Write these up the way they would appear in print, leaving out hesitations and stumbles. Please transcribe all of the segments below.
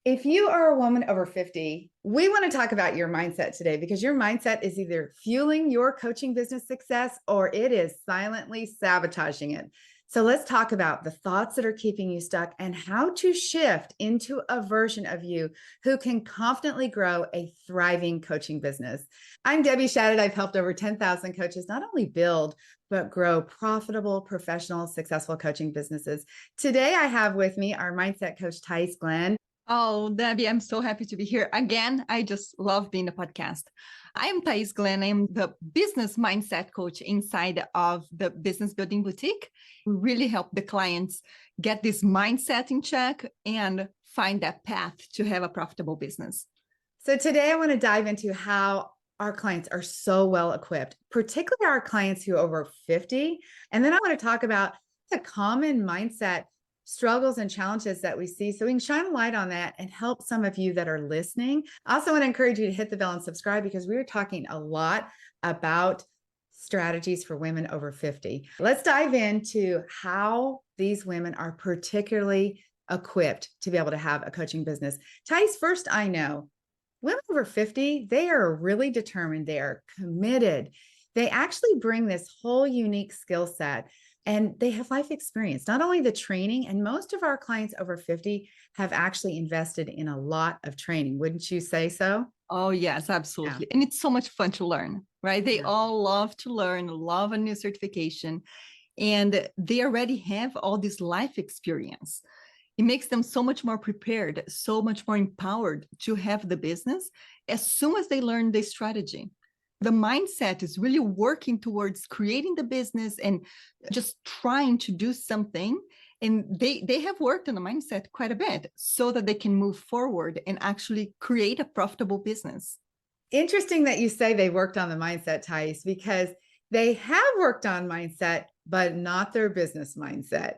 If you are a woman over 50, we want to talk about your mindset today because your mindset is either fueling your coaching business success or it is silently sabotaging it. So let's talk about the thoughts that are keeping you stuck and how to shift into a version of you who can confidently grow a thriving coaching business. I'm Debbie Shadid. I've helped over 10,000 coaches not only build, but grow profitable, professional, successful coaching businesses. Today, I have with me our mindset coach, Thais Glenn. Oh, Debbie, I'm so happy to be here. Again, I just love being a podcast. I'm Thais Glenn. I'm the business mindset coach inside of the Business Building Boutique. We really help the clients get this mindset in check and find that path to have a profitable business. So today I want to dive into how our clients are so well equipped, particularly our clients who are over 50. And then I want to talk about the common mindset struggles and challenges that we see so we can shine a light on that and help some of you that are listening. I also want to encourage you to hit the bell and subscribe because we are talking a lot about strategies for women over 50. Let's dive into how these women are particularly equipped to be able to have a coaching business. Thais, first, I know women over 50, they are really determined. They are committed. They actually bring this whole unique skill set and they have life experience, not only the training, and most of our clients over 50 have actually invested in a lot of training. Wouldn't you say so? Oh, yes, absolutely. Yeah. And it's so much fun to learn, right? They all love to learn, love a new certification, and they already have all this life experience. It makes them so much more prepared, so much more empowered to have the business as soon as they learn the strategy. The mindset is really working towards creating the business and just trying to do something. And they have worked on the mindset quite a bit so that they can move forward and actually create a profitable business. Interesting that you say they worked on the mindset, Thais, because they have worked on mindset, but not their business mindset.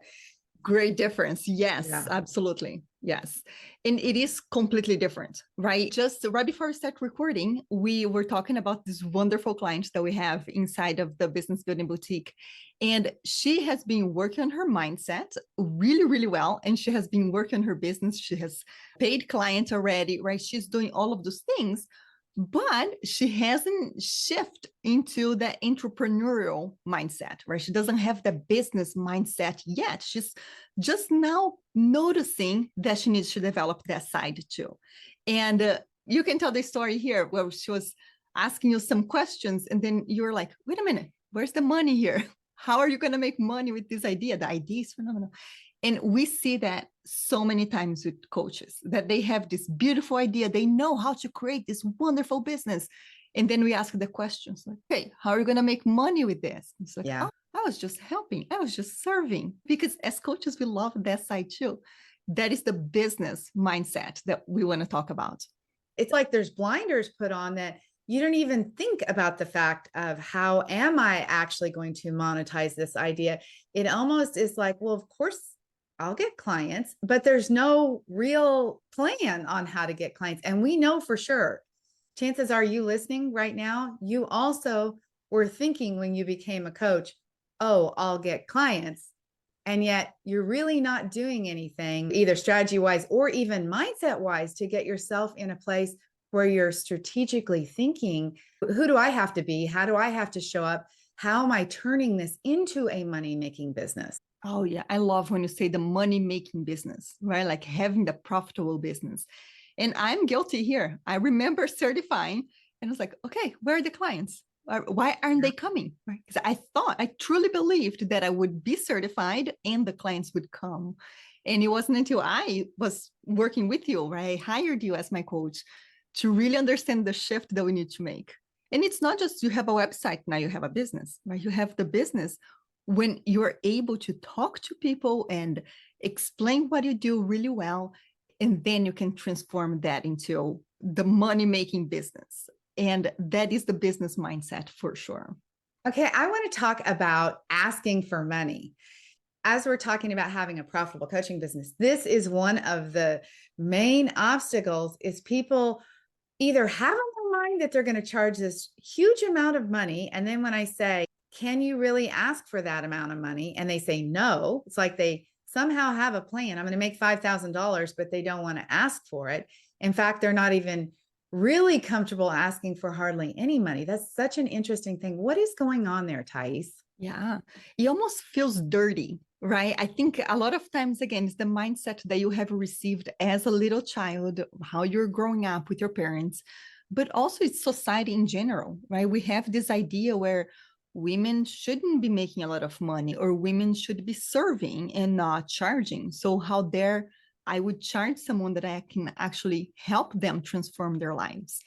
Great difference. Yes, absolutely. Yes. And it is completely different, right? Just right before we start recording, we were talking about this wonderful client that we have inside of the Business Building Boutique. And she has been working on her mindset really, really well. And she has been working on her business. She has paid clients already, right? She's doing all of those things, but she hasn't shifted into the entrepreneurial mindset, right? She doesn't have the business mindset yet. She's just now noticing that she needs to develop that side too. And you can tell the story here where she was asking you some questions and then you're like, wait a minute, where's the money here? How are you going to make money with this idea? The idea is phenomenal. And we see that so many times with coaches, that they have this beautiful idea. They know how to create this wonderful business. And then we ask the questions like, hey, how are you going to make money with this? It's like, oh, I was just helping. I was just serving. Because as coaches, we love that side too. That is the business mindset that we want to talk about. It's like there's blinders put on that you don't even think about the fact of how am I actually going to monetize this idea? It almost is like, well, of course, I'll get clients, but there's no real plan on how to get clients. And we know for sure, chances are you listening right now, you also were thinking when you became a coach, oh, I'll get clients. And yet you're really not doing anything either strategy wise or even mindset wise to get yourself in a place where you're strategically thinking, who do I have to be? How do I have to show up? How am I turning this into a money-making business? Oh, yeah. I love when you say the money-making business, right? Like having the profitable business. And I'm guilty here. I remember certifying and I was like, okay, where are the clients? Why aren't they coming? Because I truly believed that I would be certified and the clients would come. And it wasn't until I was working with you, right? I hired you as my coach to really understand the shift that we need to make. And it's not just you have a website, now you have a business, right? You have the business when you're able to talk to people and explain what you do really well, and then you can transform that into the money-making business. And that is the business mindset for sure. Okay, I want to talk about asking for money. As we're talking about having a profitable coaching business, this is one of the main obstacles is people either have in their mind that they're going to charge this huge amount of money. And then when I say, can you really ask for that amount of money? And they say no, it's like they somehow have a plan. I'm going to make $5,000, but they don't want to ask for it. In fact, they're not even really comfortable asking for hardly any money. That's such an interesting thing. What is going on there, Thais? Yeah, it almost feels dirty, right? I think a lot of times, again, it's the mindset that you have received as a little child, how you're growing up with your parents, but also it's society in general, right? We have this idea where women shouldn't be making a lot of money, or women should be serving and not charging. So how dare I would charge someone that I can actually help them transform their lives.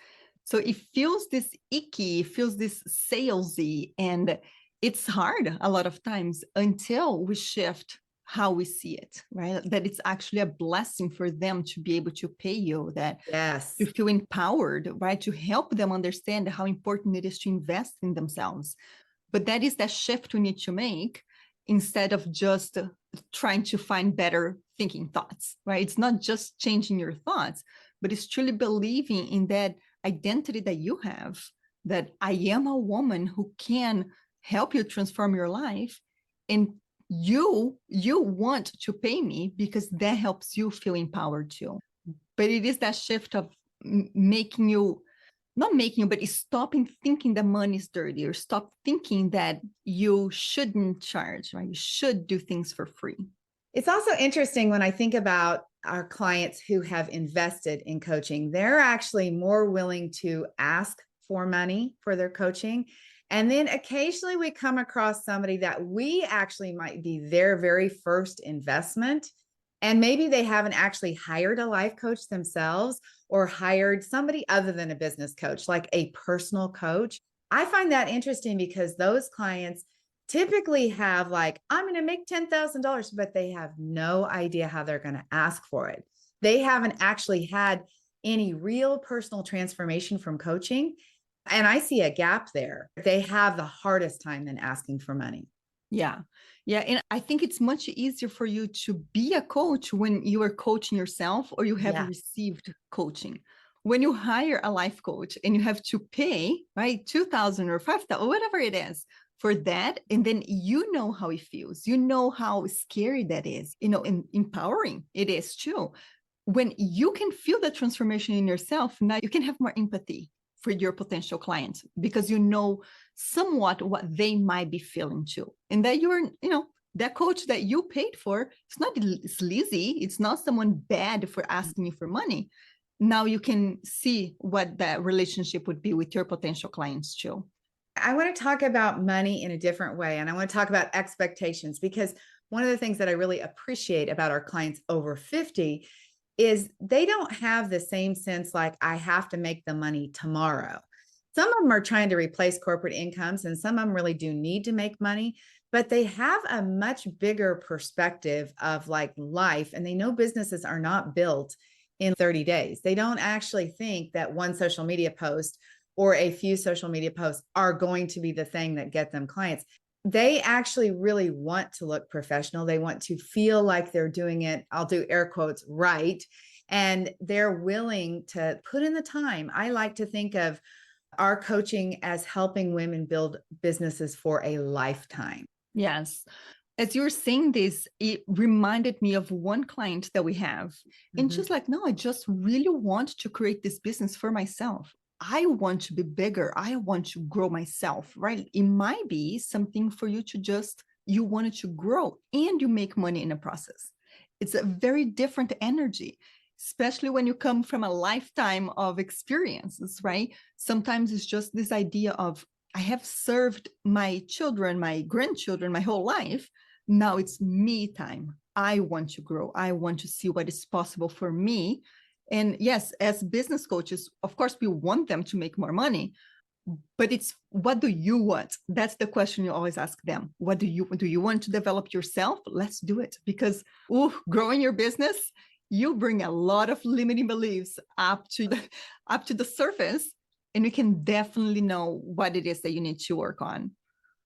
So it feels this icky, it feels this salesy, and it's hard a lot of times until we shift how we see it, right? That it's actually a blessing for them to be able to pay you, that Yes. to feel empowered, right? To help them understand how important it is to invest in themselves. But that is that shift we need to make, instead of just trying to find better thinking thoughts, right? It's not just changing your thoughts, but it's truly believing in that identity that you have, that I am a woman who can help you transform your life, and you want to pay me because that helps you feel empowered too. But it is that shift of making you, not making you, but stopping thinking that money is dirty, or stop thinking that you shouldn't charge, right? You should do things for free. It's also interesting when I think about our clients who have invested in coaching, they're actually more willing to ask for money for their coaching. And then occasionally we come across somebody that we actually might be their very first investment. And maybe they haven't actually hired a life coach themselves, or hired somebody other than a business coach, like a personal coach. I find that interesting because those clients typically have like, I'm going to make $10,000, but they have no idea how they're going to ask for it. They haven't actually had any real personal transformation from coaching. And I see a gap there. They have the hardest time in asking for money. Yeah. Yeah. And I think it's much easier for you to be a coach when you are coaching yourself, or you have Yeah. received coaching. When you hire a life coach and you have to pay, right, 2,000 or 5,000, whatever it is, for that, and then you know how it feels, you know how scary that is, and empowering it is too. When you can feel the transformation in yourself, now you can have more empathy for your potential clients, because you know somewhat what they might be feeling too. And that that coach that you paid for, it's not sleazy, it's not someone bad for asking you for money. Now you can see what that relationship would be with your potential clients too. I want to talk about money in a different way. And I want to talk about expectations, because one of the things that I really appreciate about our clients over 50 is they don't have the same sense like, I have to make the money tomorrow. Some of them are trying to replace corporate incomes, and some of them really do need to make money, but they have a much bigger perspective of like life. And they know businesses are not built in 30 days. They don't actually think that one social media post or a few social media posts are going to be the thing that get them clients. They actually really want to look professional. They want to feel like they're doing it, I'll do air quotes, right. And they're willing to put in the time. I like to think of our coaching as helping women build businesses for a lifetime. Yes. As you were saying this, it reminded me of one client that we have. And Mhm. just like, no, I just really want to create this business for myself. I want to be bigger. I want to grow myself, right? It might be something for you to just, you wanted to grow and you make money in the process. It's a very different energy, especially when you come from a lifetime of experiences, right? Sometimes it's just this idea of, I have served my children, my grandchildren, my whole life. Now it's me time. I want to grow. I want to see what is possible for me. And yes, as business coaches, of course, we want them to make more money, but it's, what do you want? That's the question you always ask them. What do you want to develop yourself? Let's do it. Because growing your business, you bring a lot of limiting beliefs up to the surface, and you can definitely know what it is that you need to work on.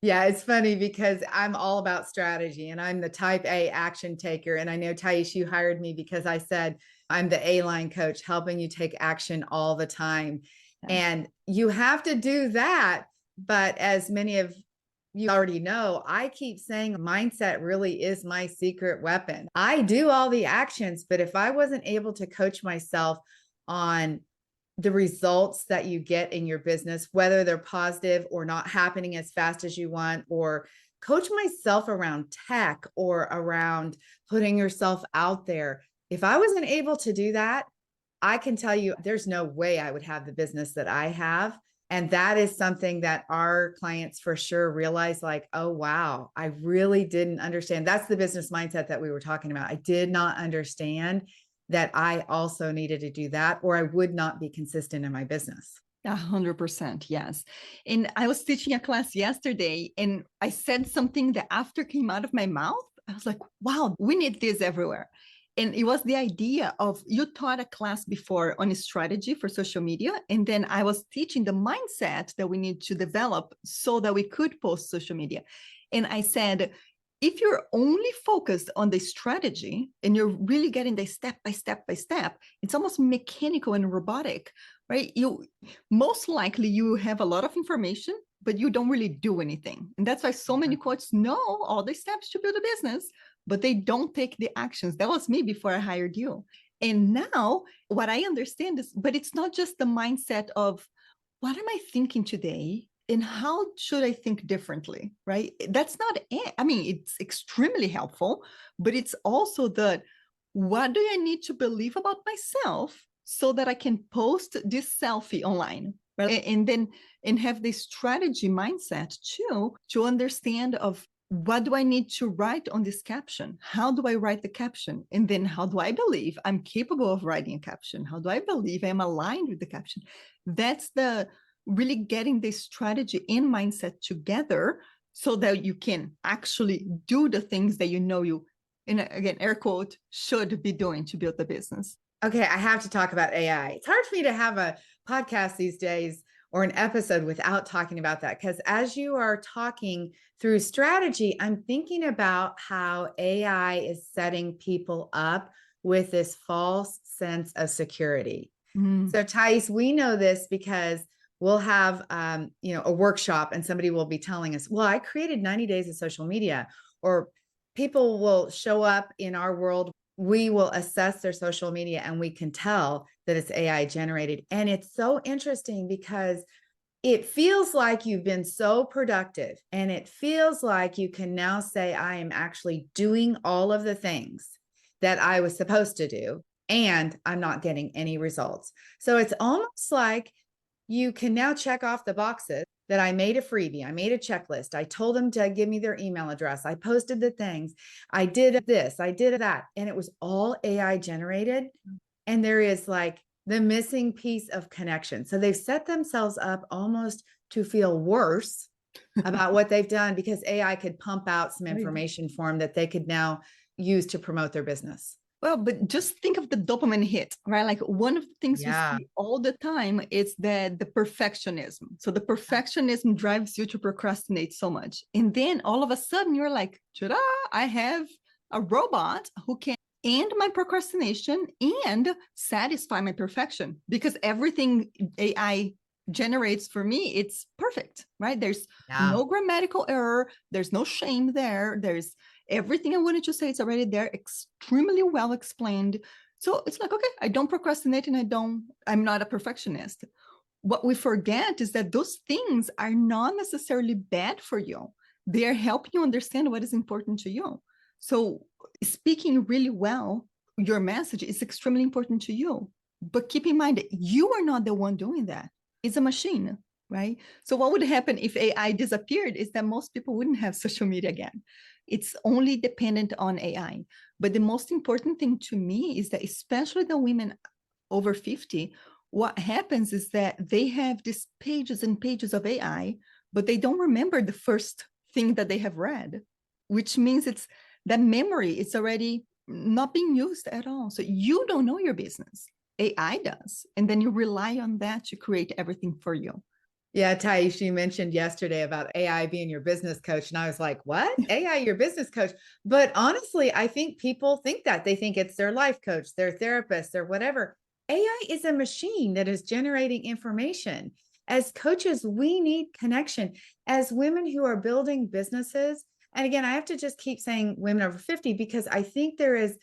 Yeah, it's funny because I'm all about strategy and I'm the type A action taker. And I know, Thais, you hired me because I said I'm the A-line coach, helping you take action all the time. Yeah. And you have to do that. But as many of You already know, I keep saying mindset really is my secret weapon. I do all the actions, but if I wasn't able to coach myself on the results that you get in your business, whether they're positive or not happening as fast as you want, or coach myself around tech or around putting yourself out there. If I wasn't able to do that, I can tell you there's no way I would have the business that I have. And that is something that our clients for sure realize like, oh, wow, I really didn't understand. That's the business mindset that we were talking about. I did not understand that I also needed to do that, or I would not be consistent in my business. 100%, yes. And I was teaching a class yesterday, and I said something that after came out of my mouth, I was like, wow, we need this everywhere. And it was the idea of, you taught a class before on a strategy for social media. And then I was teaching the mindset that we need to develop so that we could post social media. And I said, if you're only focused on the strategy and you're really getting the step by step by step, it's almost mechanical and robotic, right? You most likely you have a lot of information, but you don't really do anything. And that's why so many coaches know all the steps to build a business, but they don't take the actions. That was me before I hired you. And now what I understand is, but it's not just the mindset of what am I thinking today? And how should I think differently, right? That's not it. I mean, it's extremely helpful, but it's also the, what do I need to believe about myself so that I can post this selfie online, right? And then, and have the strategy mindset too, to understand of what do I need to write on this caption? How do I write the caption? And then how do I believe I'm capable of writing a caption? How do I believe I'm aligned with the caption? That's the really getting the strategy and mindset together so that you can actually do the things that you know you, and again, air quote, should be doing to build the business. Okay, I have to talk about AI. It's hard for me to have a podcast these days or an episode without talking about that, because as you are talking through strategy, I'm thinking about how AI is setting people up with this false sense of security. So Thais, we know this because we'll have a workshop and somebody will be telling us, well, I created 90 days of social media, or people will show up in our world. We will assess their social media and we can tell that it's AI generated. And it's so interesting because it feels like you've been so productive, and it feels like you can now say, I am actually doing all of the things that I was supposed to do, and I'm not getting any results. So it's almost like you can now check off the boxes that I made a freebie, I made a checklist, I told them to give me their email address, I posted the things, I did this, I did that, and it was all AI generated. And there is like the missing piece of connection. So they've set themselves up almost to feel worse about what they've done, because AI could pump out some information for them that they could now use to promote their business. Well, but just think of the dopamine hit, right? Like one of the things we see all the time is that the perfectionism. So the perfectionism drives you to procrastinate so much. And then all of a sudden you're like, ta-da, I have a robot who can end my procrastination and satisfy my perfection, because everything AI generates for me, it's perfect, right? There's no grammatical error. There's no shame there. There's everything I wanted to say, it's already there, extremely well explained. So it's like, okay, I don't procrastinate and I'm not a perfectionist. What we forget is that those things are not necessarily bad for you. They're helping you understand what is important to you. So speaking really well, your message is extremely important to you. But keep in mind that you are not the one doing that. It's a machine, right? So what would happen if AI disappeared is that most people wouldn't have social media again. It's only dependent on AI. But the most important thing to me is that, especially the women over 50, what happens is that they have these pages and pages of AI, but they don't remember the first thing that they have read, which means it's that memory is already not being used at all. So you don't know your business. AI does. And then you rely on that to create everything for you. Yeah, Thais, you mentioned yesterday about AI being your business coach. And I was like, what? AI, your business coach? But honestly, I think people think that. They think it's their life coach, their therapist, or whatever. AI is a machine that is generating information. As coaches, we need connection. As women who are building businesses, and again, I have to just keep saying women over 50 because I think there is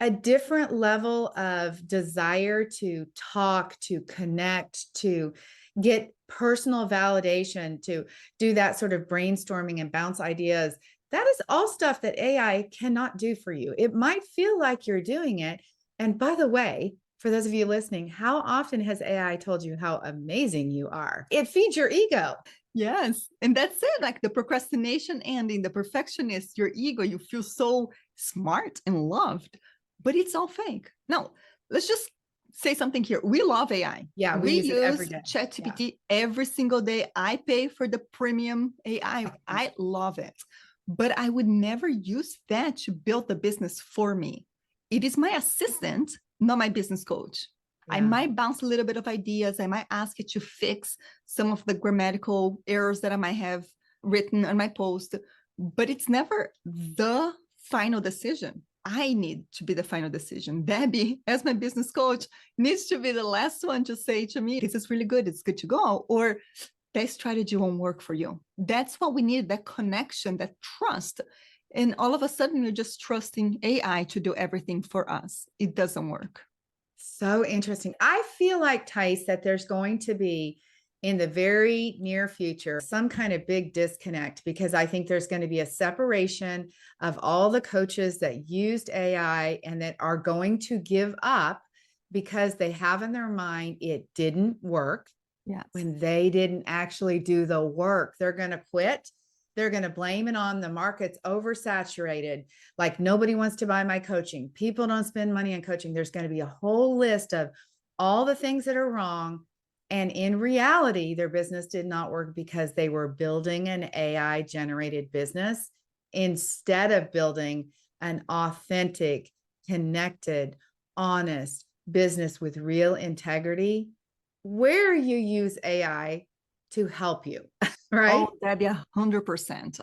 a different level of desire to talk, to connect, to get personal validation, to do that sort of brainstorming and bounce ideas. That is all stuff that AI cannot do for you. It might feel like you're doing it. And by the way, for those of you listening, how often has AI told you how amazing you are? It feeds your ego. Yes. And that's it. Like the procrastination ending, the perfectionist, your ego, you feel so smart and loved, but it's all fake. Now, let's just say something here. We love AI. Yeah, we use it every day. ChatGPT every single day. I pay for the premium AI. I love it. But I would never use that to build the business for me. It is my assistant, not my business coach. Yeah. I might bounce a little bit of ideas. I might ask it to fix some of the grammatical errors that I might have written on my post, but it's never the final decision. I need to be the final decision. Debbie, as my business coach, needs to be the last one to say to me, this is really good, it's good to go, or that strategy won't work for you. That's what we need, that connection, that trust. And all of a sudden, you're just trusting AI to do everything for us. It doesn't work. So interesting. I feel like, Tice, that there's going to be in the very near future some kind of big disconnect, because I think there's going to be a separation of all the coaches that used AI and that are going to give up because they have in their mind it didn't work. Yes. When they didn't actually do the work. They're going to quit. They're going to blame it on the market's oversaturated. Like nobody wants to buy my coaching. People don't spend money on coaching. There's going to be a whole list of all the things that are wrong. And in reality, their business did not work because they were building an AI generated business instead of building an authentic, connected, honest business with real integrity, where you use AI to help you, right? Oh, Debbie, 100%.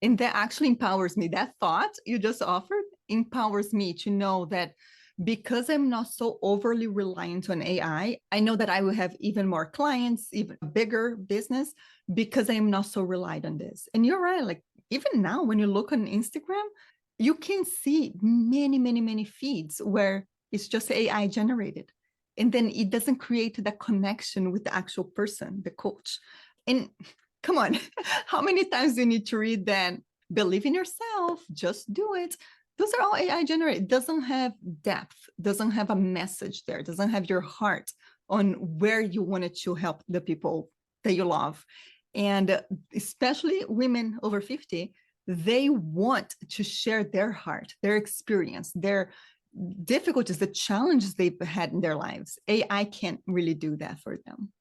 And that actually empowers me. That thought you just offered empowers me to know that because I'm not so overly reliant on AI, I know that I will have even more clients, even a bigger business, because I'm not so reliant on this. And you're right. Like even now, when you look on Instagram, you can see many, many, many feeds where it's just AI generated. And then it doesn't create that connection with the actual person, the coach. And come on, how many times do you need to read that? Believe in yourself, just do it. Those are all AI generated. It doesn't have depth, doesn't have a message there, doesn't have your heart on where you wanted to help the people that you love. And especially women over 50, they want to share their heart, their experience, their difficulties, the challenges they've had in their lives. AI can't really do that for them.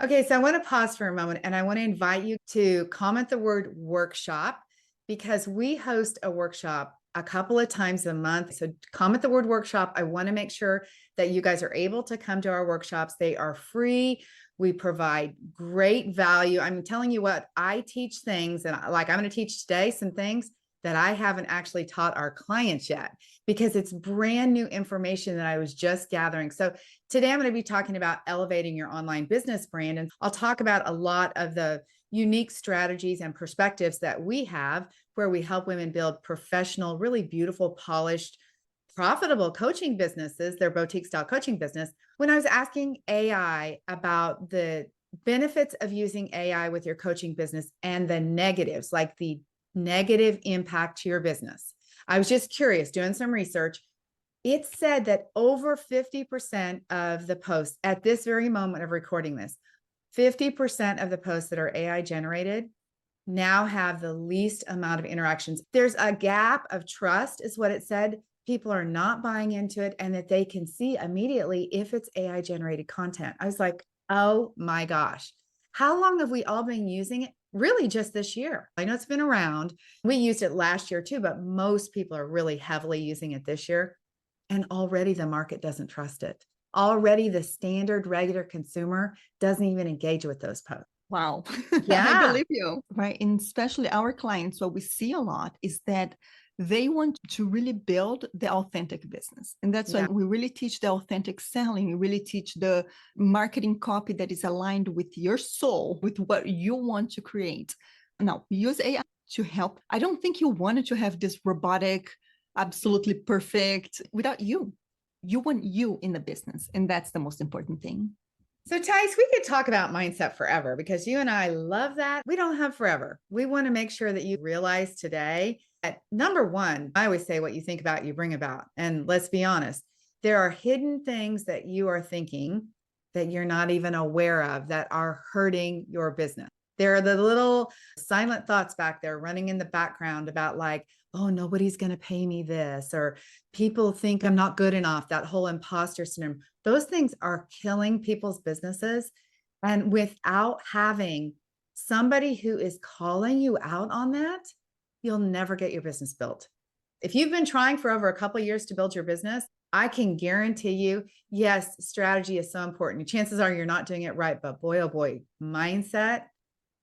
Okay, so I want to pause for a moment and I want to invite you to comment the word workshop, because we host a workshop a couple of times a month. So comment the word workshop. I want to make sure that you guys are able to come to our workshops. They are free. We provide great value. I'm telling you what, I teach things, and like I'm going to teach today some things that I haven't actually taught our clients yet, because it's brand new information that I was just gathering. So today I'm going to be talking about elevating your online business brand. And I'll talk about a lot of the unique strategies and perspectives that we have where we help women build professional, really beautiful, polished, profitable coaching businesses, their boutique style coaching business. When I was asking AI about the benefits of using AI with your coaching business and the negatives, like the negative impact to your business, I was just curious, doing some research. It said that over 50% of the posts at this very moment of recording this, 50% of the posts that are AI generated now have the least amount of interactions. There's a gap of trust, is what it said. People are not buying into it, and that they can see immediately if it's AI generated content. I was like, oh my gosh, how long have we all been using it? Really just this year. I know it's been around. We used it last year too, but most people are really heavily using it this year. And already the market doesn't trust it. Already the standard regular consumer doesn't even engage with those posts. Wow. Yeah. I believe you. Right. And especially our clients, what we see a lot is that They want to really build the authentic business. And that's why Yeah. we really teach the authentic selling. We really teach the marketing copy that is aligned with your soul, with what you want to create. Now, use AI to help. I don't think you wanted to have this robotic, absolutely perfect without you. You want you in the business. And that's the most important thing. So, Tice, we could talk about mindset forever because you and I love that. We don't have forever. We want to make sure that you realize today that number one, I always say what you think about, you bring about. And let's be honest, there are hidden things that you are thinking that you're not even aware of that are hurting your business. There are the little silent thoughts back there running in the background about, like, oh, nobody's going to pay me this, or people think I'm not good enough, that whole imposter syndrome. Those things are killing people's businesses. And without having somebody who is calling you out on that, you'll never get your business built. If you've been trying for over a couple of years to build your business, I can guarantee you, yes, strategy is so important. Chances are you're not doing it right, but boy, oh boy, mindset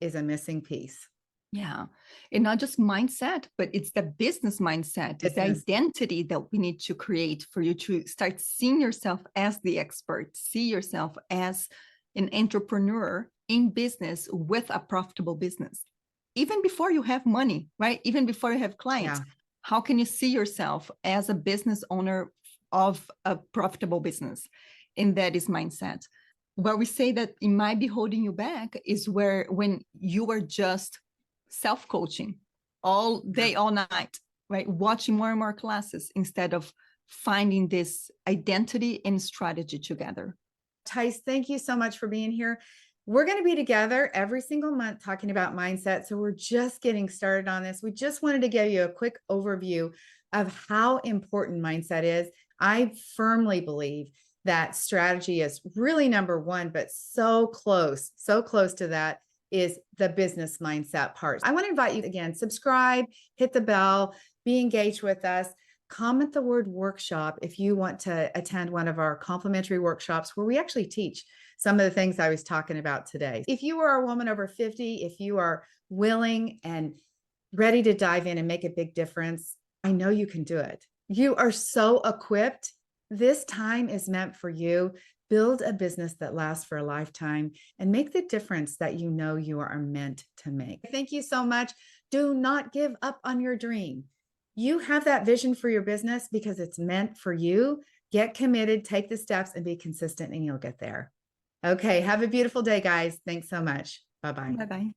is a missing piece. Yeah. And not just mindset, but it's the business mindset. It's the identity that we need to create for you to start seeing yourself as the expert, see yourself as an entrepreneur in business with a profitable business. Even before you have money, right? Even before you have clients, how can you see yourself as a business owner of a profitable business? And that is mindset. Where we say that it might be holding you back is where when you are just self-coaching all day, all night, right? Watching more and more classes instead of finding this identity and strategy together. Tice, thank you so much for being here. We're going to be together every single month talking about mindset. So we're just getting started on this. We just wanted to give you a quick overview of how important mindset is. I firmly believe that strategy is really number one, but so close to that is the business mindset part. I want to invite you again, subscribe, hit the bell, be engaged with us. Comment the word workshop if you want to attend one of our complimentary workshops where we actually teach some of the things I was talking about today. If you are a woman over 50, if you are willing and ready to dive in and make a big difference, I know you can do it. You are so equipped. This time is meant for you. Build a business that lasts for a lifetime and make the difference that you know you are meant to make. Thank you so much. Do not give up on your dream. You have that vision for your business because it's meant for you. Get committed, take the steps, and be consistent, and you'll get there. Okay, have a beautiful day, guys. Thanks so much. Bye-bye. Bye-bye.